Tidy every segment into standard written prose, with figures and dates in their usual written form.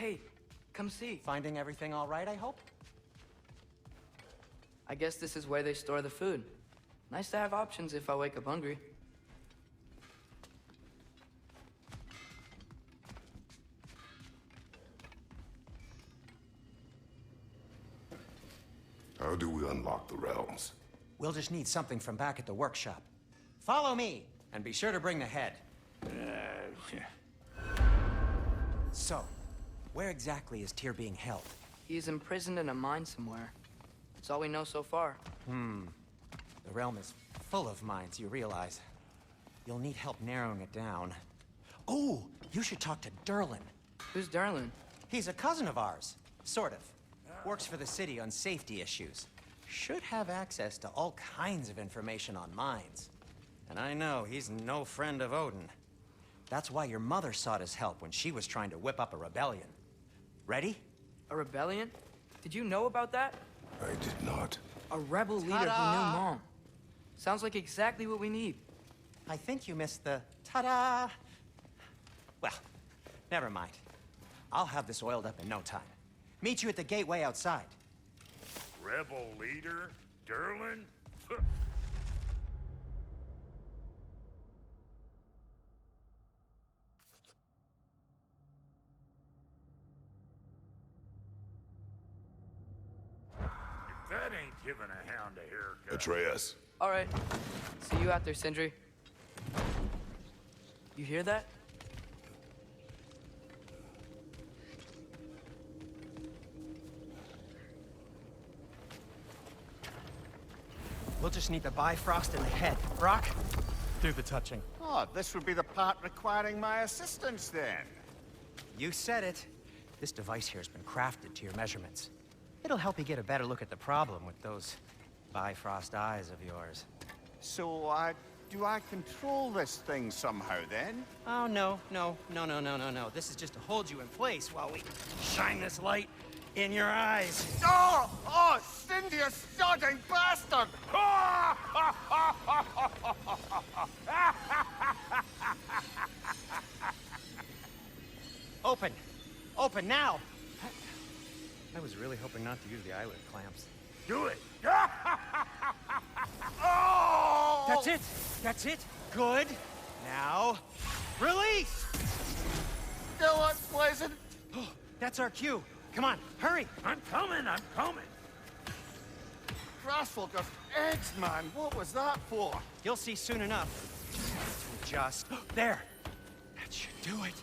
Hey, come see. Finding everything all right, I hope? I guess this is where they store the food. Nice to have options if I wake up hungry. How do we unlock the realms? We'll just need something from back at the workshop. Follow me, and be sure to bring the head. So, where exactly is Tyr being held? He's imprisoned in a mine somewhere. That's all we know so far. The realm is full of mines, you realize. You'll need help narrowing it down. Oh, you should talk to Durlin. Who's Darlin? He's a cousin of ours, sort of. Works for the city on safety issues. Should have access to all kinds of information on mines. And I know he's no friend of Odin. That's why your mother sought his help when she was trying to whip up a rebellion. Ready? A rebellion? Did you know about that? I did not. A rebel leader who knew Mom. Sounds like exactly what we need. I think you missed the ta-da. Well, never mind. I'll have this oiled up in no time. Meet you at the gateway outside. Rebel leader? Durlin? If that ain't giving a hound a haircut. Atreus. All right. See you out there, Sindri. You hear that? We'll just need the Bifrost in the head. Brock, do the touching. Oh, this would be the part requiring my assistance then. You said it. This device here has been crafted to your measurements. It'll help you get a better look at the problem with those Bifrost eyes of yours. So, do I control this thing somehow then? Oh, no. This is just to hold you in place while we shine this light in your eyes. Oh! Oh, Cindy, you sodding bastard! Open! Open now! I was really hoping not to use the eyelid clamps. Do it! Oh! That's it! That's it! Good! Now, release! Still unpleasant. Oh, that's our cue. Come on, hurry! I'm coming! Grassfolk of eggs, man. What was that for? You'll see soon enough. Just... There! That should do it.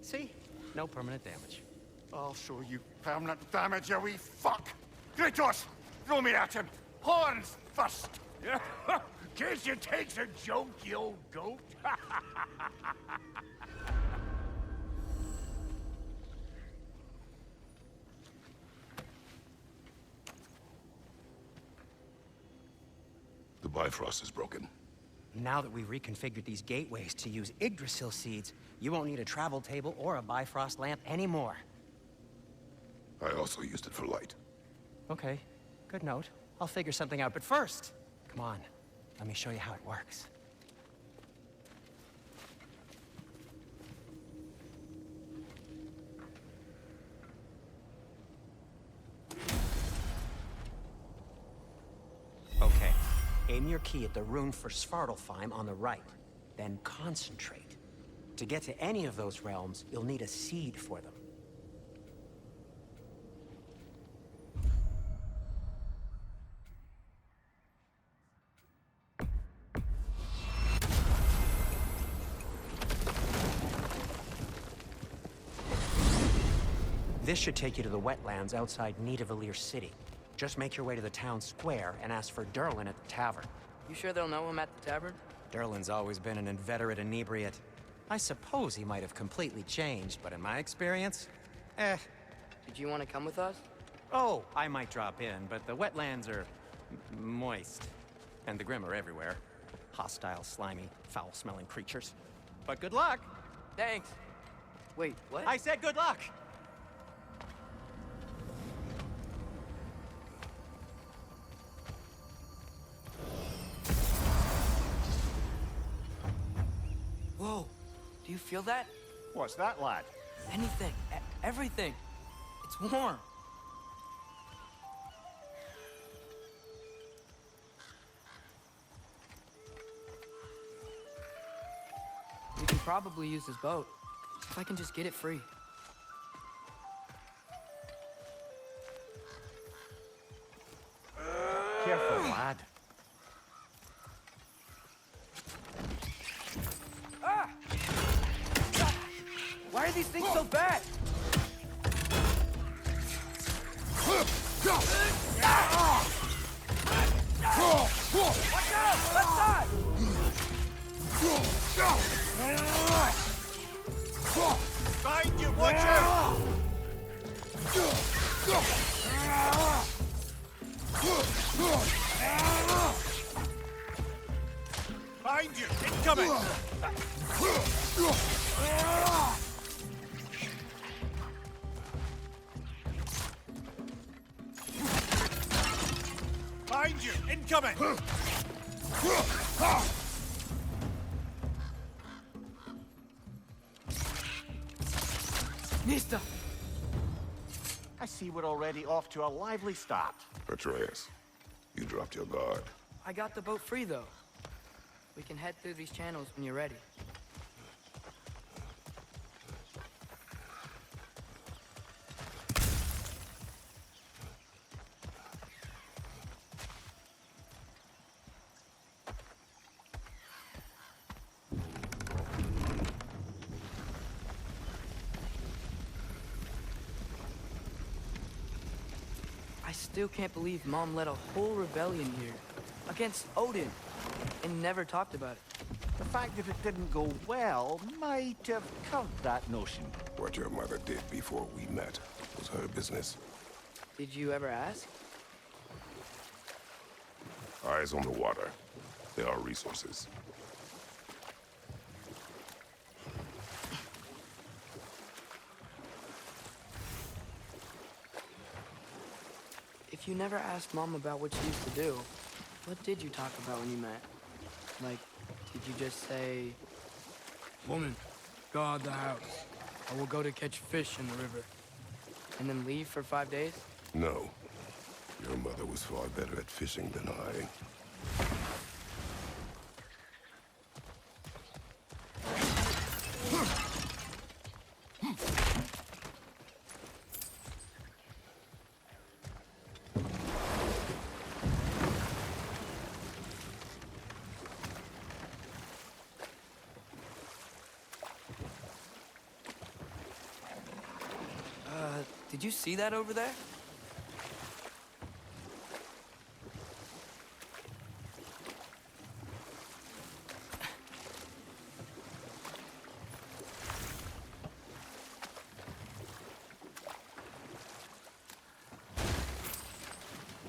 See? No permanent damage. I'll show you permanent damage, you wee fuck! Kratos! Throw me at him! Horns first! Guess you takes a joke, you old goat. The Bifrost is broken. Now that we've reconfigured these gateways to use Yggdrasil seeds, you won't need a travel table or a Bifrost lamp anymore. I also used it for light. Okay, good note. I'll figure something out, but first, come on, let me show you how it works. Okay, aim your key at the rune for Svartalfheim on the right, then concentrate. To get to any of those realms, you'll need a seed for them. This should take you to the wetlands outside Nidavellir City. Just make your way to the town square and ask for Durlin at the tavern. You sure they'll know him at the tavern? Durlin's always been an inveterate inebriate. I suppose he might have completely changed, but in my experience, Did you want to come with us? Oh, I might drop in, but the wetlands are moist. And the Grim are everywhere. Hostile, slimy, foul-smelling creatures. But good luck! Thanks. Wait, what? I said good luck! Whoa. Do you feel that? What's that, lad? Anything. Everything. It's warm. We can probably use this boat. If I can just get it free. Careful, lad. Ah! Why are these things so bad? Watch out! Left side! Behind you, watch out! Behind you, incoming! Behind you, incoming! Nista! I see we're already off to a lively start. Atreus, you dropped your guard. I got the boat free, though. We can head through these channels when you're ready. I still can't believe Mom led a whole rebellion here. Against Odin. And never talked about it. The fact that it didn't go well might have covered that notion. What your mother did before we met was her business. Did you ever ask? Eyes on the water. There are resources. If you never asked Mom about what she used to do, what did you talk about when you met? Like, did you just say, "Woman, guard the house. I will go to catch fish in the river," and then leave for 5 days? No. Your mother was far better at fishing than I. Did you see that over there?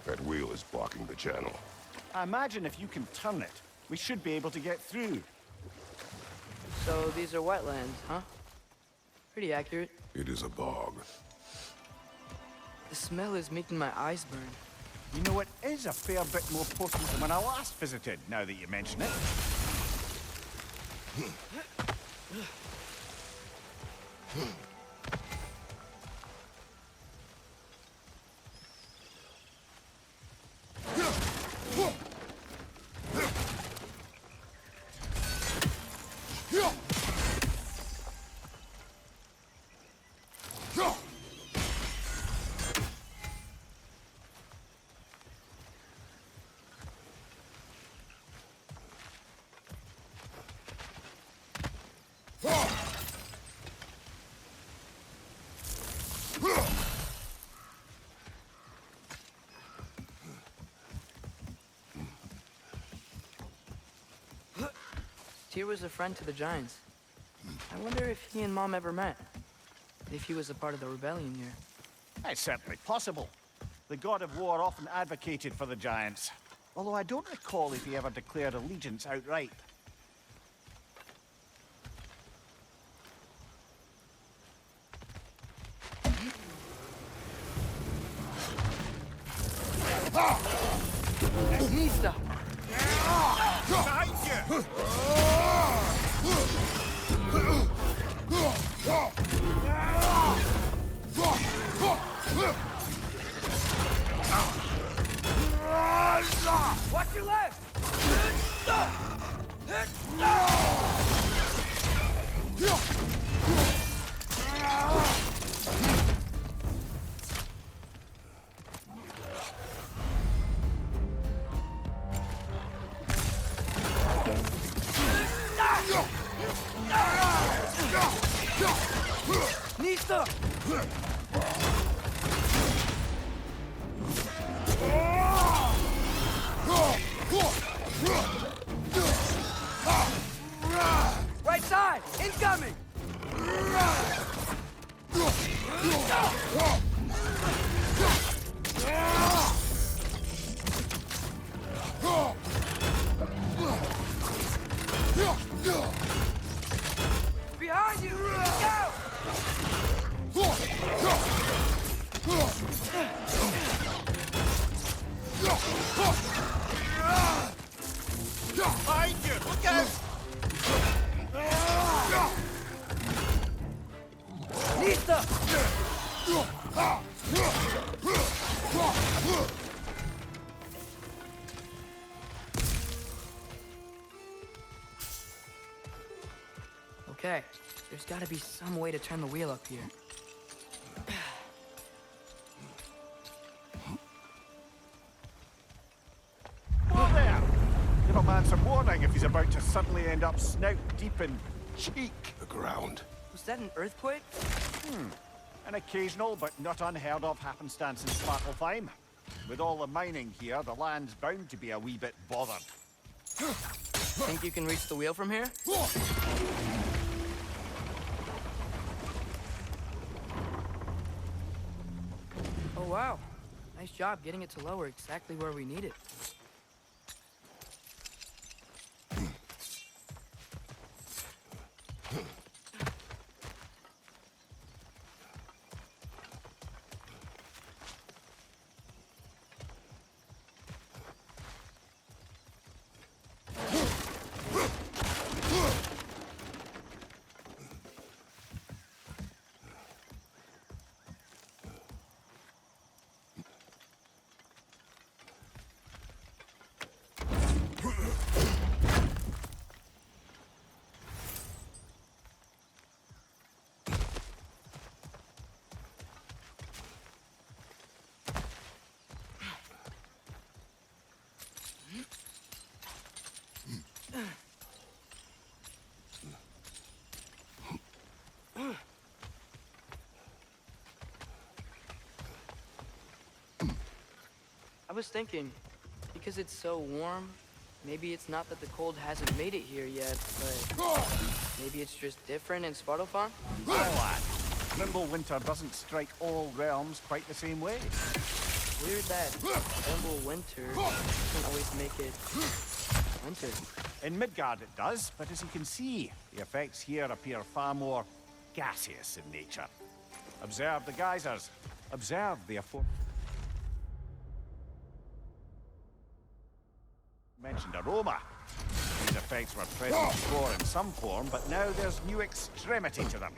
That wheel is blocking the channel. I imagine if you can turn it, we should be able to get through. So these are wetlands, huh? Pretty accurate. It is a bog. The smell is making my eyes burn. You know, it is a fair bit more potent than when I last visited, now that you mention it. Tyr was a friend to the Giants. I wonder if he and Mom ever met. If he was a part of the rebellion here. It's certainly possible. The god of war often advocated for the Giants. Although I don't recall if he ever declared allegiance outright. Nista! Behind you! your left! Nista! Right side! Incoming! Behind you! Go! Behind you! Look out! Nista! Okay, there's gotta be some way to turn the wheel up here. Whoa there! Give a man some warning if he's about to suddenly end up snout deep in cheek. The ground. Was that an earthquake? An occasional but not unheard of happenstance in Svartalfheim. With all the mining here, the land's bound to be a wee bit bothered. Think you can reach the wheel from here? Oh wow. Nice job getting it to lower exactly where we need it. I was thinking, because it's so warm, maybe it's not that the cold hasn't made it here yet, but maybe it's just different in Svartalfheim? Well, lad, nimble winter doesn't strike all realms quite the same way. Weird that nimble winter doesn't always make it winter. In Midgard it does, but as you can see, the effects here appear far more gaseous in nature. Observe the geysers. Observe the mentioned aroma. These effects were present before in some form, but now there's new extremity to them.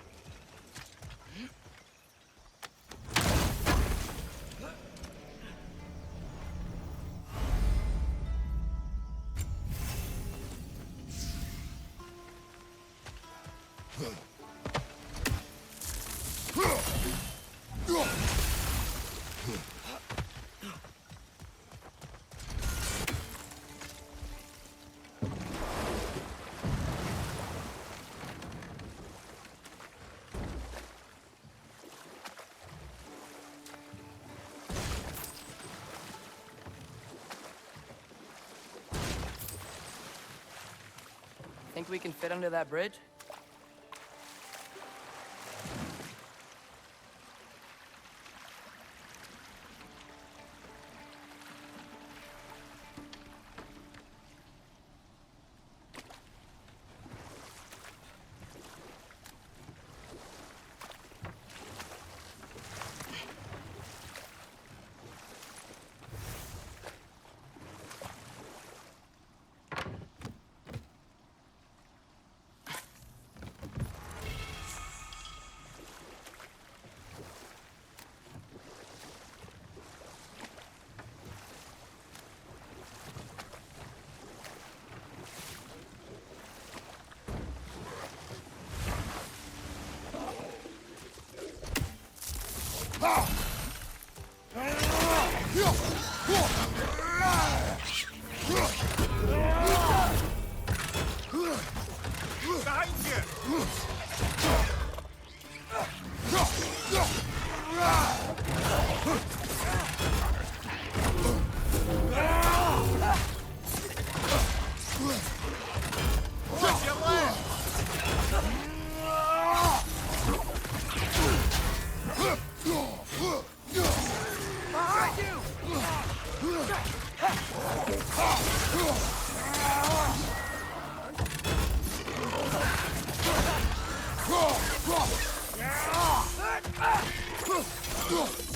Think we can fit under that bridge? Behind you! Watch your left! Behind you!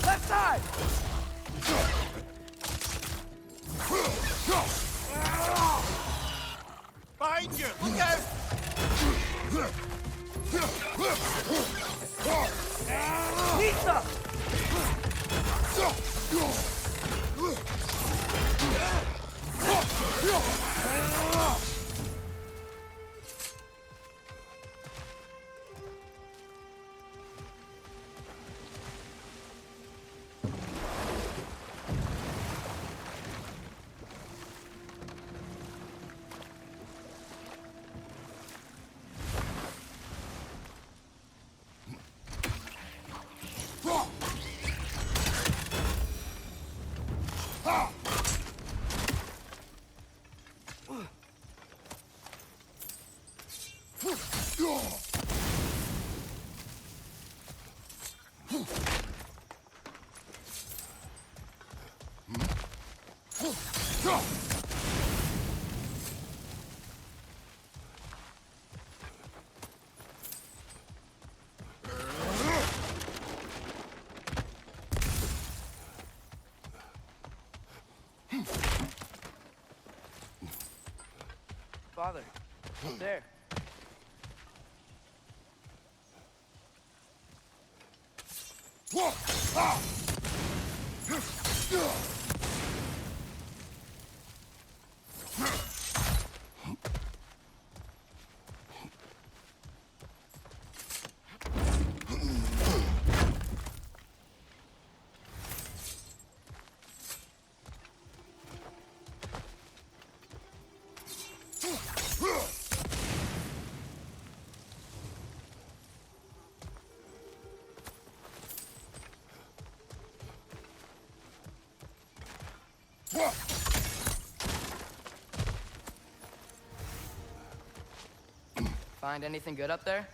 Left side! Behind you! Look out! Pizza! Father, up there. Find anything good up there?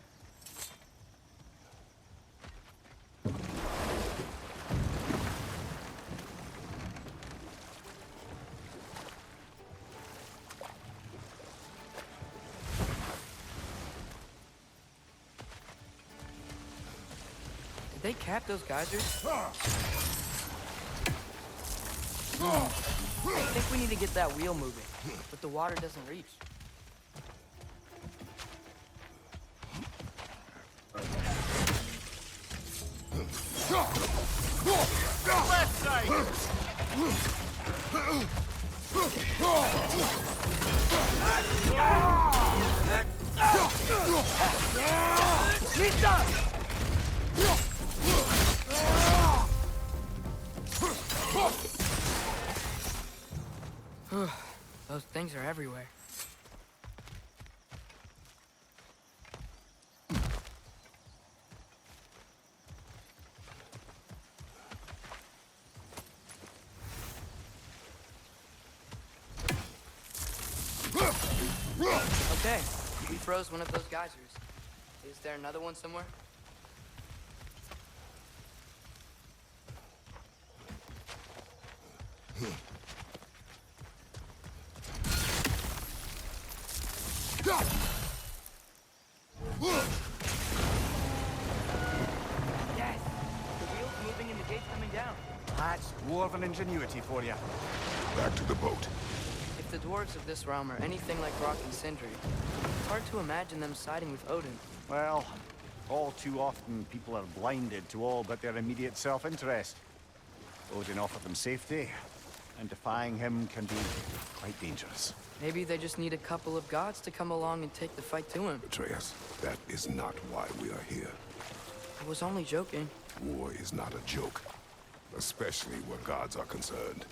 Did they cap those geysers? I think we need to get that wheel moving, but the water doesn't reach. Left side! Those things are everywhere. Okay, we froze one of those geysers. Is there another one somewhere? Yes! The wheel's moving and the gate's coming down. That's dwarven ingenuity for you. Back to the boat. If the dwarves of this realm are anything like Rock and Sindri, it's hard to imagine them siding with Odin. Well, all too often people are blinded to all but their immediate self-interest. Odin offered them safety, and defying him can be quite dangerous. Maybe they just need a couple of gods to come along and take the fight to him. Atreus, that is not why we are here. I was only joking. War is not a joke, especially where gods are concerned.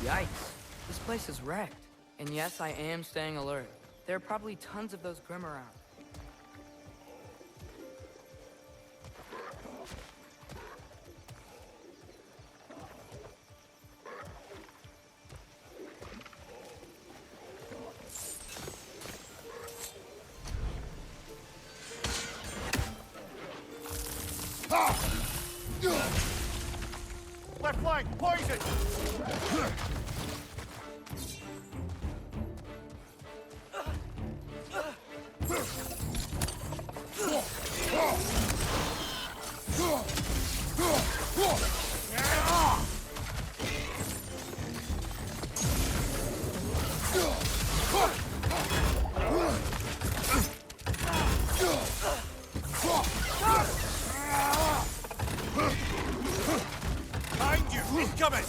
Yikes. This place is wrecked. And yes, I am staying alert. There are probably tons of those Grim around. Left flank, poison! Behind you! Incoming!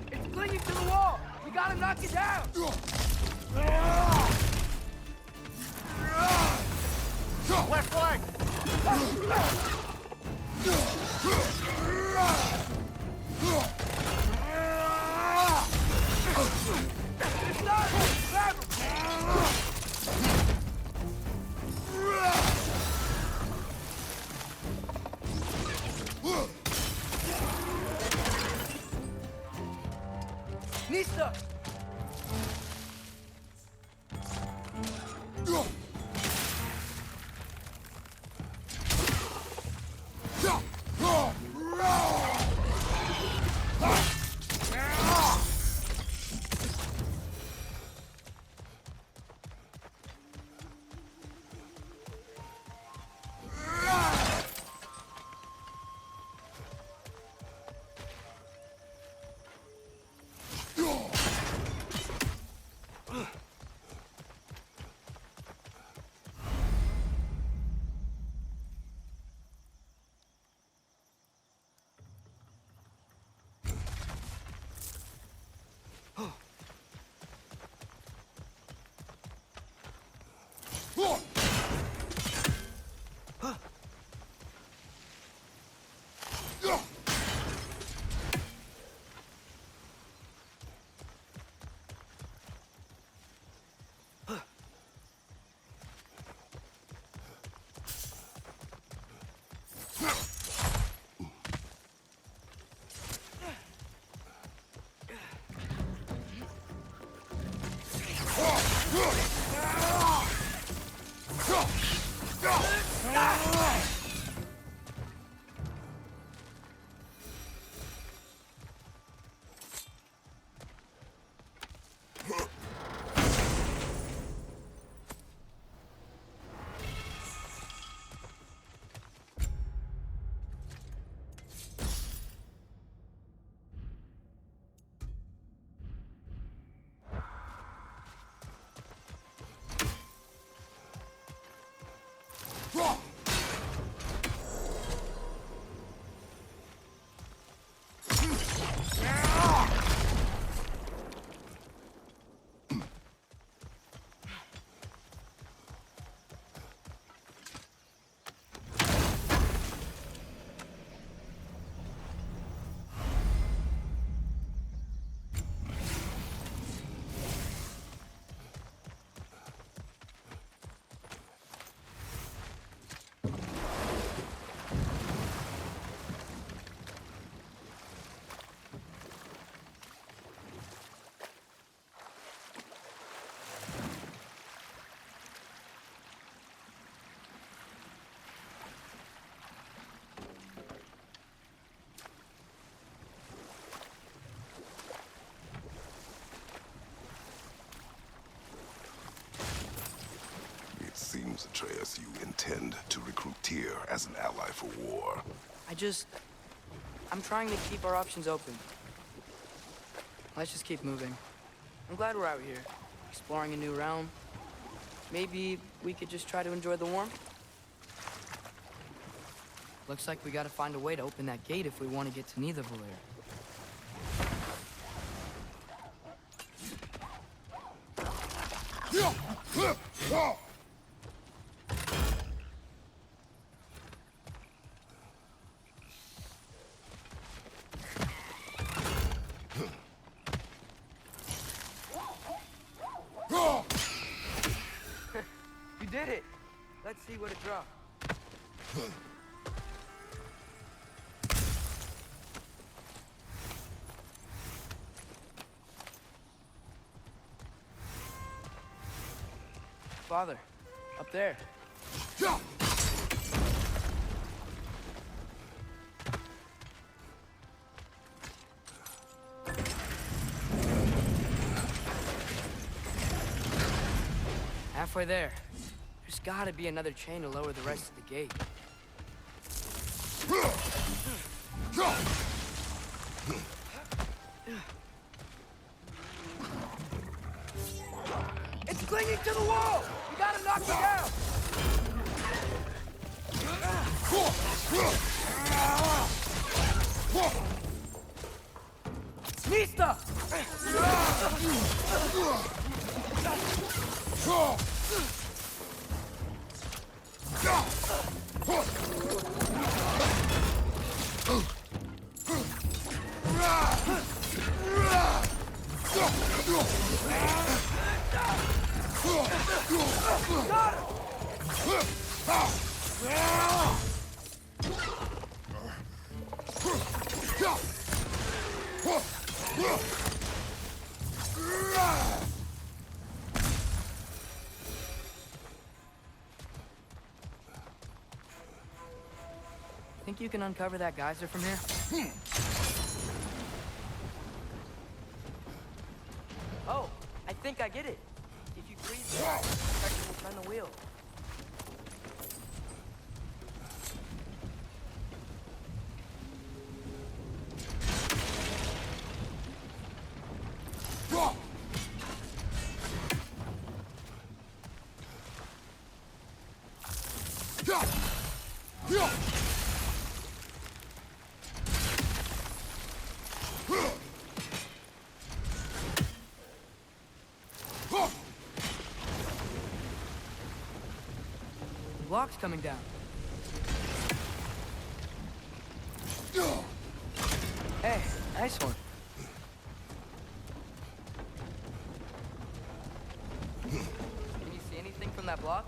It's clinging to the wall! We gotta knock it down! Left flank! It's not! Grab him! Nista! guess you intend to recruit Tyr as an ally for war. I'm trying to keep our options open. Let's just keep moving. I'm glad we're out here, exploring a new realm. Maybe we could just try to enjoy the warmth? Looks like we gotta find a way to open that gate if we want to get to Nidavellir. You did it! Let's see what it dropped. Father, up there. Halfway there. There's gotta be another chain to lower the rest of the gate. It's clinging to the wall! We gotta knock it down! Nista! Think you can uncover that geyser from here? Oh, I think I get it. If you freeze it, the pressure will turn the wheel. Block's coming down. Hey, nice one. Can you see anything from that block?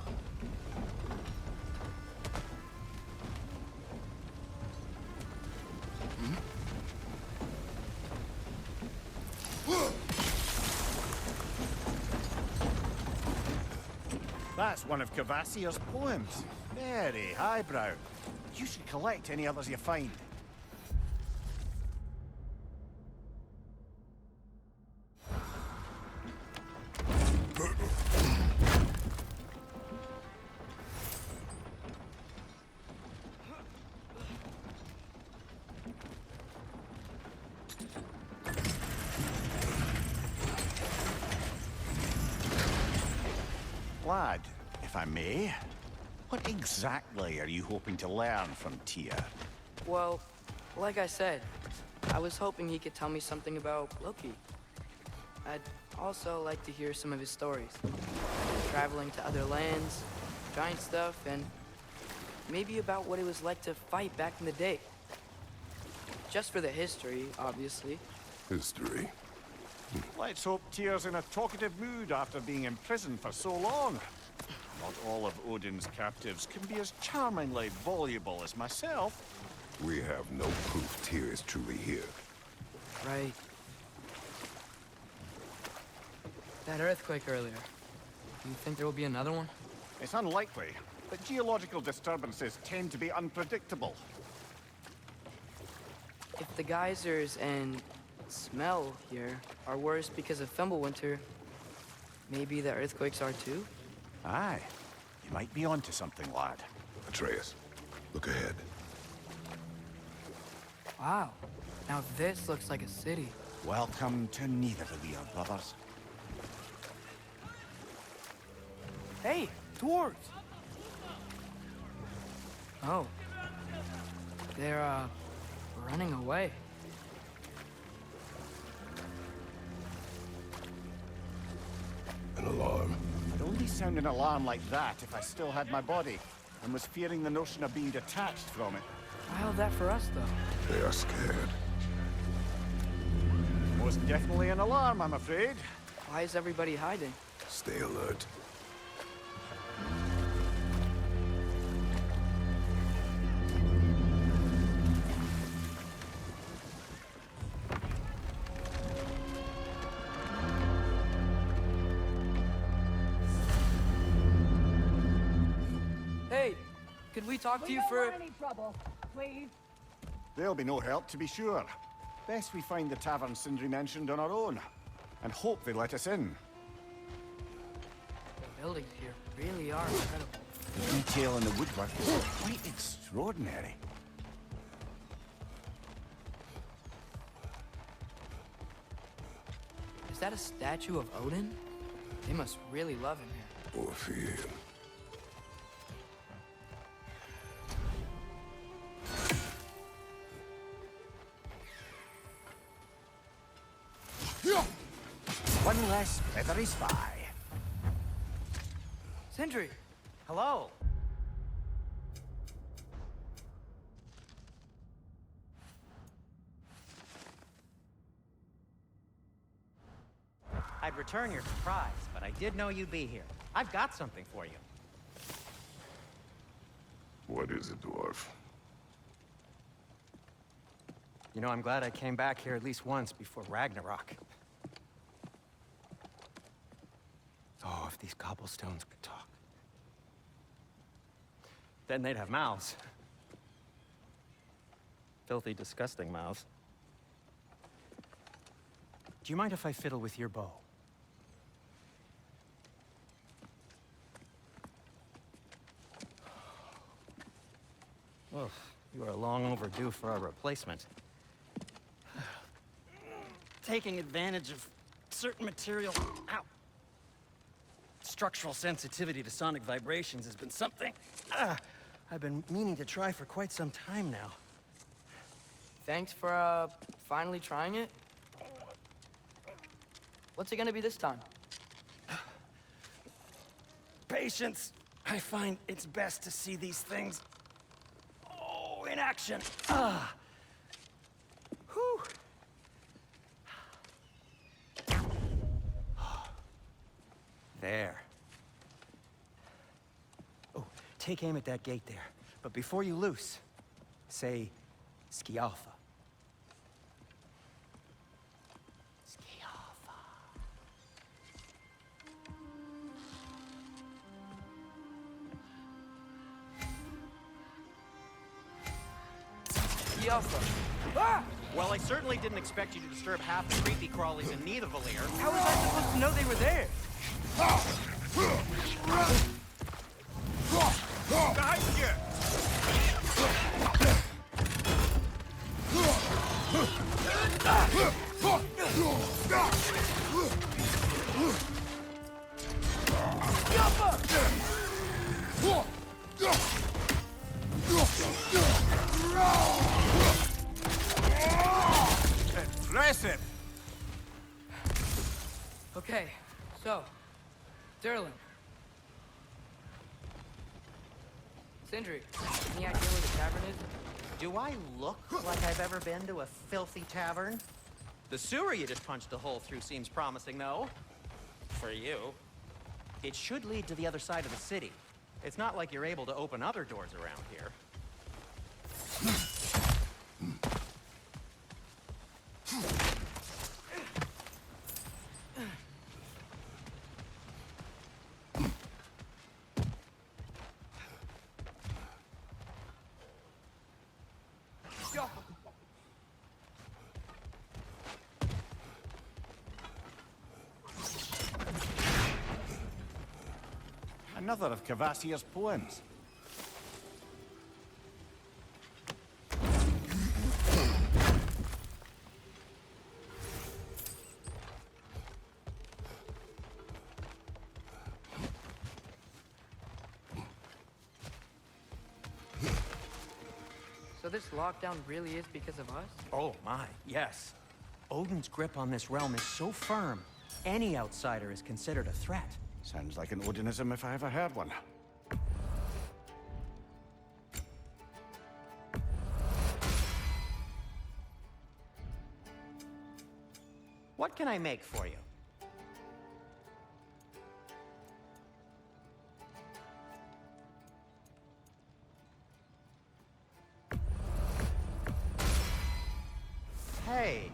That's one of Cavassier's poems. Very highbrow. You should collect any others you find. Lad, if I may, what exactly are you hoping to learn from Tyr? Well, like I said, I was hoping he could tell me something about Loki. I'd also like to hear some of his stories. Traveling to other lands, giant stuff, and maybe about what it was like to fight back in the day. Just for the history, obviously. History. Let's hope Tyr's in a talkative mood after being imprisoned for so long. Not all of Odin's captives can be as charmingly voluble as myself. We have no proof Tyr is truly here. Right. That earthquake earlier. Do you think there will be another one? It's unlikely, but geological disturbances tend to be unpredictable. If the geysers and smell here are worse because of Fimbulwinter, maybe the earthquakes are too? Aye, You might be onto something, lad. Atreus, look ahead. Wow. Now this looks like a city. Welcome to Nidavellir, brothers. Hey, dwarves! Oh. They're, running away. An alarm. I'd only sound an alarm like that if I still had my body, and was fearing the notion of being detached from it. Why held that for us, though? They are scared. Most definitely an alarm, I'm afraid. Why is everybody hiding? Stay alert. Hey, could we talk to you for... any trouble, please. There'll be no help, to be sure. Best we find the tavern Sindri mentioned on our own, and hope they let us in. The buildings here really are incredible. The detail in the woodwork is quite extraordinary. Is that a statue of Odin? They must really love him here. Or fear him. One less feathery spy. Sindri! Hello. I'd return your surprise, but I did know you'd be here. I've got something for you. What is it, dwarf? You know, I'm glad I came back here at least once before Ragnarok. Oh, if these cobblestones could talk. Then they'd have mouths. Filthy, disgusting mouths. Do you mind if I fiddle with your bow? Oh, you are long overdue for a replacement. Taking advantage of certain material. Ow! Structural sensitivity to sonic vibrations has been something I've been meaning to try for quite some time now. Thanks for, finally trying it. What's it gonna be this time? Patience. I find it's best to see these things, in action. Whew. There. Oh, take aim at that gate there. But before you loose, say, Skialfa. Skialfa. Yelfa. Ah! Well, I certainly didn't expect you to disturb half the creepy crawlies in Nidavellir. How was I supposed to know they were there? Behind you! Impressive! Okay, so, Durlin. Sindri, any idea where the tavern is? Do I look like I've ever been to a filthy tavern? The sewer you just punched a hole through seems promising, though. For you. It should lead to the other side of the city. It's not like you're able to open other doors around here. Another of Kvasir's poems. So this lockdown really is because of us? Oh my, yes. Odin's grip on this realm is so firm, any outsider is considered a threat. Sounds like an Odinism if I ever heard one. What can I make for you? Hey,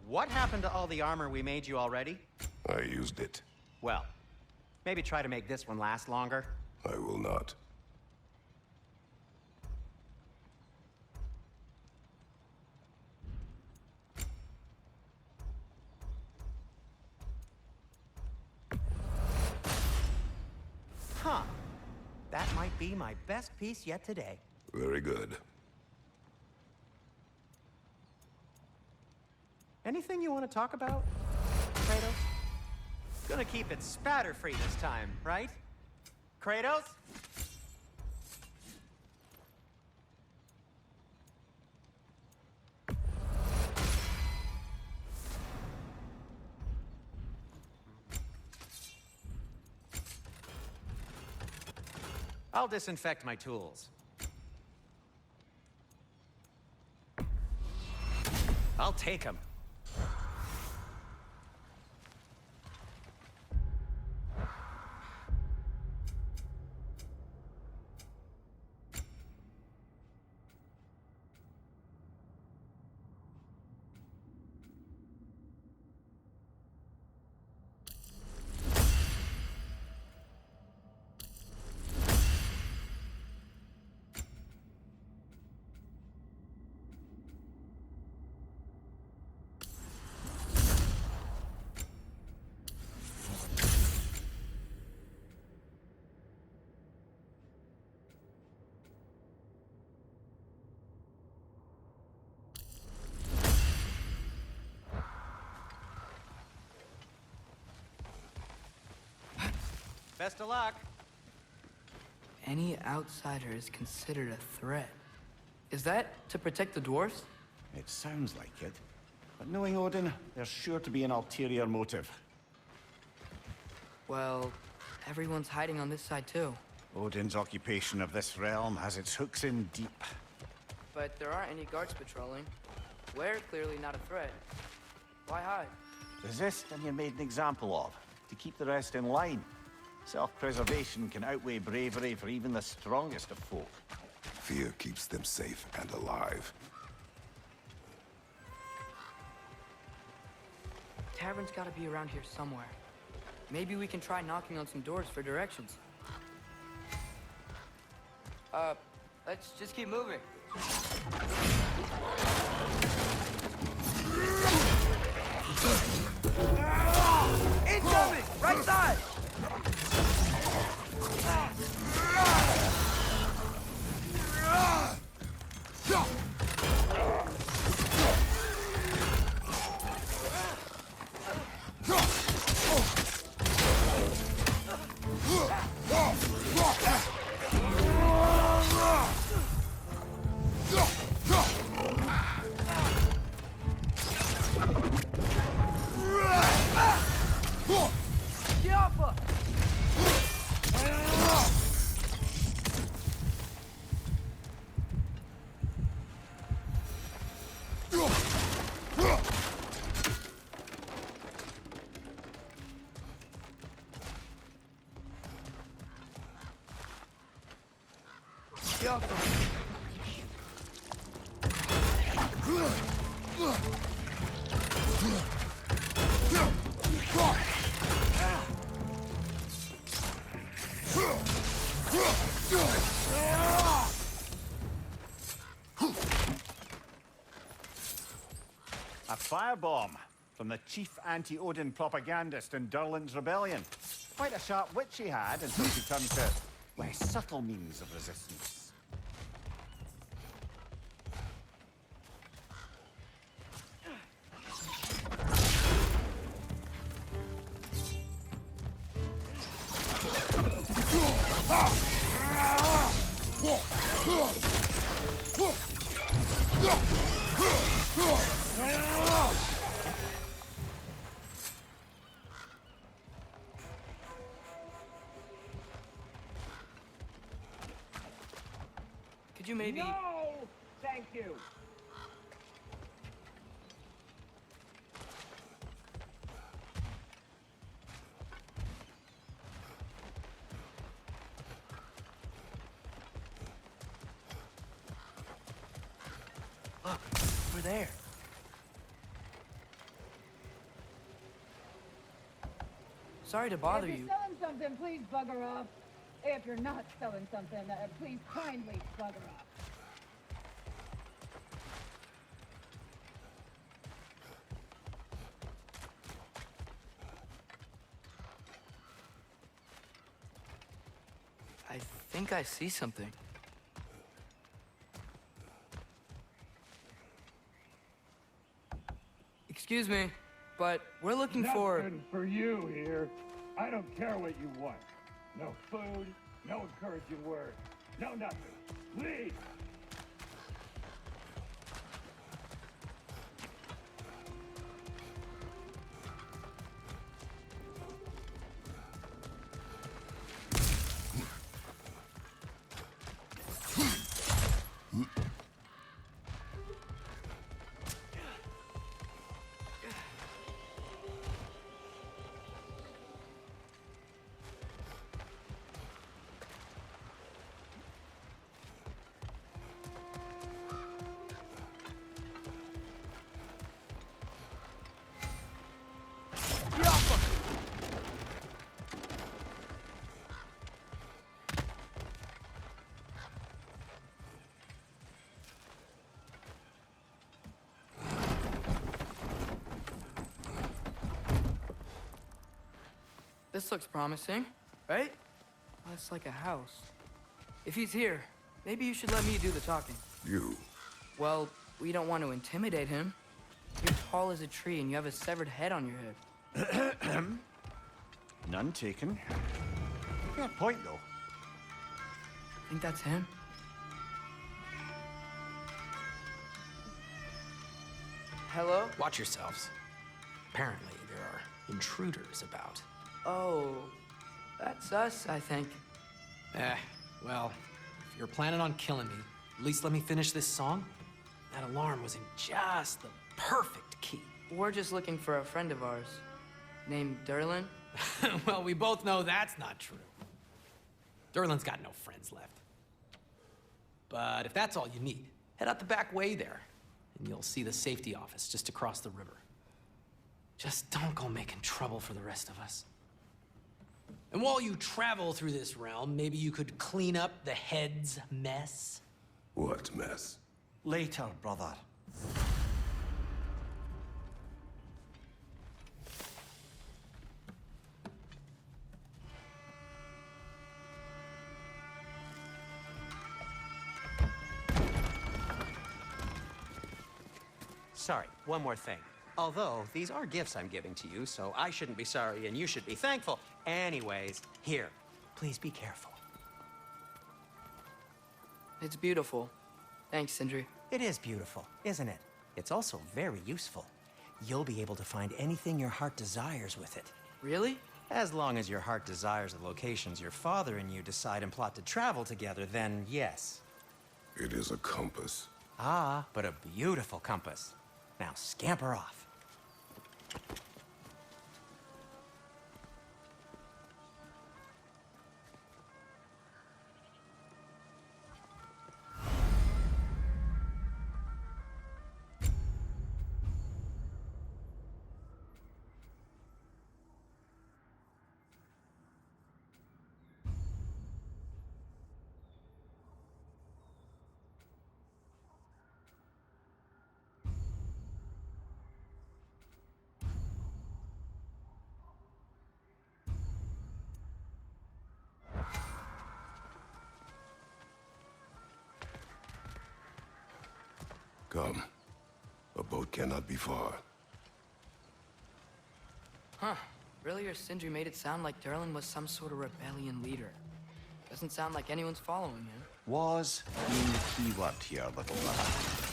what happened to all the armor we made you already? I used it. Well, maybe try to make this one last longer. I will not. Huh. That might be my best piece yet today. Very good. Anything you want to talk about, Kratos? Gonna keep it spatter-free this time, right? Kratos? I'll disinfect my tools. I'll take them. Best of luck. Any outsider is considered a threat. Is that to protect the dwarfs? It sounds like it. But knowing Odin, there's sure to be an ulterior motive. Well, everyone's hiding on this side too. Odin's occupation of this realm has its hooks in deep. But there aren't any guards patrolling. We're clearly not a threat. Why hide? Resist and you're made an example of, to keep the rest in line. Self-preservation can outweigh bravery for even the strongest of folk. Fear keeps them safe and alive. Tavern's gotta be around here somewhere. Maybe we can try knocking on some doors for directions. Let's just keep moving. Incoming! Right side! A firebomb from the chief anti-Odin propagandist in Durland's rebellion. Quite a sharp wit she had until she turned to less subtle means of resistance. Could you maybe... No! Thank you. Look, we're there. Sorry to bother If you. you're selling something, please bugger off. If you're not selling something, please kindly bugger off. I think I see something. Excuse me, but we're looking for... Nothing for you here. I don't care what you want. No food, no encouraging words, no nothing. Leave! This looks promising, right? Well, it's like a house. If he's here, maybe you should let me do the talking. You. Well, we don't want to intimidate him. You're tall as a tree and you have a severed head on your head. None taken. Fair point, though. Think that's him? Hello? Watch yourselves. Apparently, there are intruders about. Oh, that's us, I think. Well, if you're planning on killing me, at least let me finish this song. That alarm was in just the perfect key. We're just looking for a friend of ours named Derlin. Well, we both know that's not true. Derlin's got no friends left. But if that's all you need, head out the back way there, and you'll see the safety office just across the river. Just don't go making trouble for the rest of us. And while you travel through this realm, maybe you could clean up the head's mess? What mess? Later, brother. Sorry, one more thing. Although, these are gifts I'm giving to you, so I shouldn't be sorry and you should be thankful. Anyways, here, please be careful. It's beautiful. Thanks, Sindri. It is beautiful, isn't it? It's also very useful. You'll be able to find anything your heart desires with it. Really? As long as your heart desires the locations your father and you decide and plot to travel together, then yes. It is a compass. Ah, but a beautiful compass. Now scamper off. Come. A boat cannot be far. Huh. Earlier, Sindri made it sound like Durlin was some sort of rebellion leader. Doesn't sound like anyone's following him. Was being the key word here, little brother.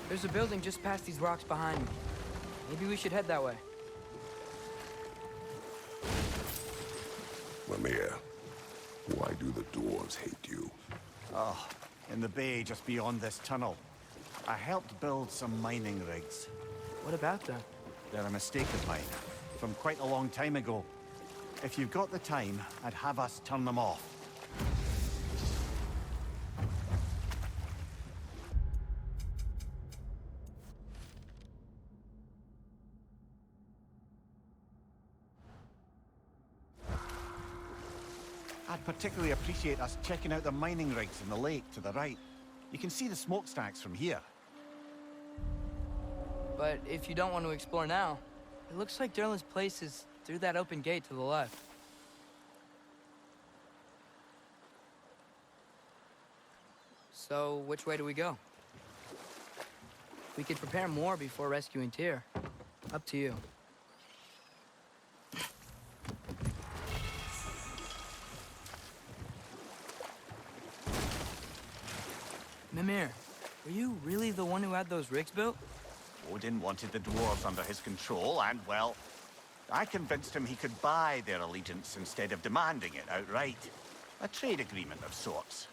There's a building just past these rocks behind me. Maybe we should head that way. Mimir, why do the dwarves hate you? Oh, in the bay just beyond this tunnel. I helped build some mining rigs. What about them? They're a mistake of mine, from quite a long time ago. If you've got the time, I'd have us turn them off. I'd particularly appreciate us checking out the mining rigs in the lake to the right. You can see the smokestacks from here. But if you don't want to explore now, it looks like Durlin's place is through that open gate to the left. So, which way do we go? We could prepare more before rescuing Tyr. Up to you. Mimir, were you really the one who had those rigs built? Odin wanted the dwarves under his control, and, well, I convinced him he could buy their allegiance instead of demanding it outright. A trade agreement of sorts.